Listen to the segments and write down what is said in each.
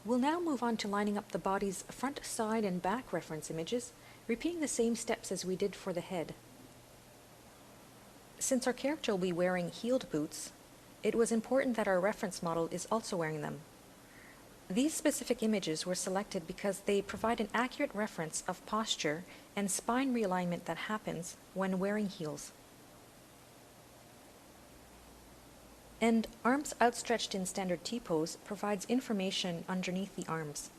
We'll now move on to lining up the body's front, side, and back reference images, repeating the same steps as we did for the head. Since our character will be wearing heeled boots, it was important that our reference model is also wearing them. These specific images were selected because they provide an accurate reference of posture and spine realignment that happens when wearing heels. And arms outstretched in standard T-pose provides information underneath the arms.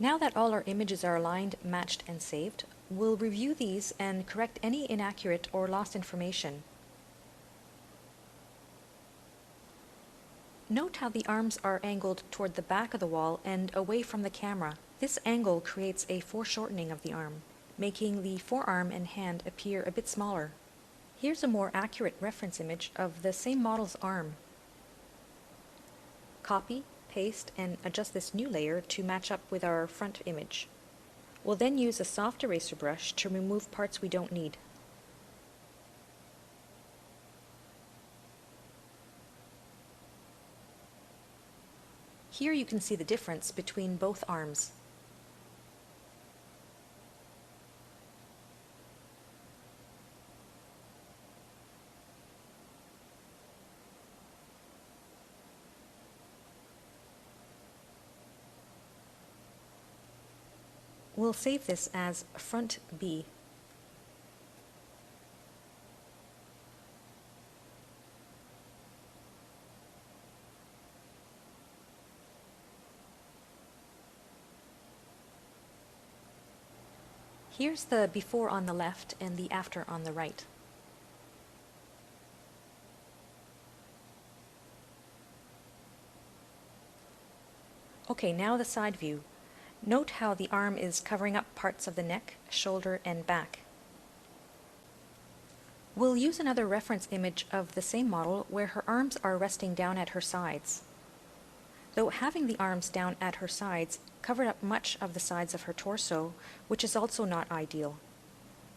Now that all our images are aligned, matched, and saved, we'll review these and correct any inaccurate or lost information. Note how the arms are angled toward the back of the wall and away from the camera. This angle creates a foreshortening of the arm, making the forearm and hand appear a bit smaller. Here's a more accurate reference image of the same model's arm. Copy, paste, and adjust this new layer to match up with our front image. We'll then use a soft eraser brush to remove parts we don't need. Here you can see the difference between both arms. We'll save this as front B. Here's the before on the left and the after on the right. Okay, now the side view. Note how the arm is covering up parts of the neck, shoulder, and back. We'll use another reference image of the same model where her arms are resting down at her sides. Though having the arms down at her sides covered up much of the sides of her torso, which is also not ideal.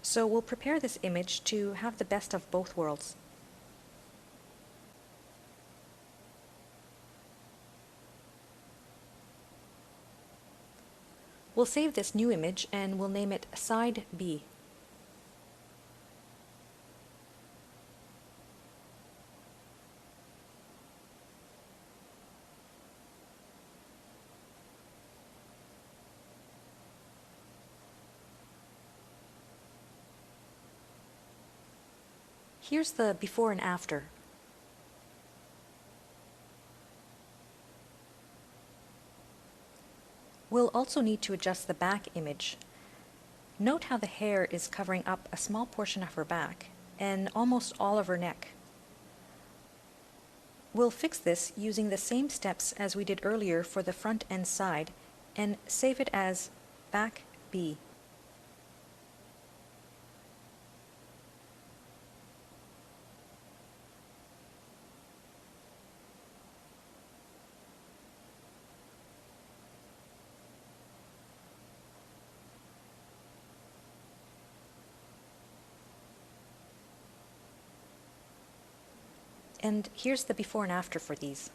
So we'll prepare this image to have the best of both worlds. We'll save this new image and we'll name it Side B. Here's the before and after. We'll also need to adjust the back image. Note how the hair is covering up a small portion of her back and almost all of her neck. We'll fix this using the same steps as we did earlier for the front and side and save it as back B. And here's the before and after for these.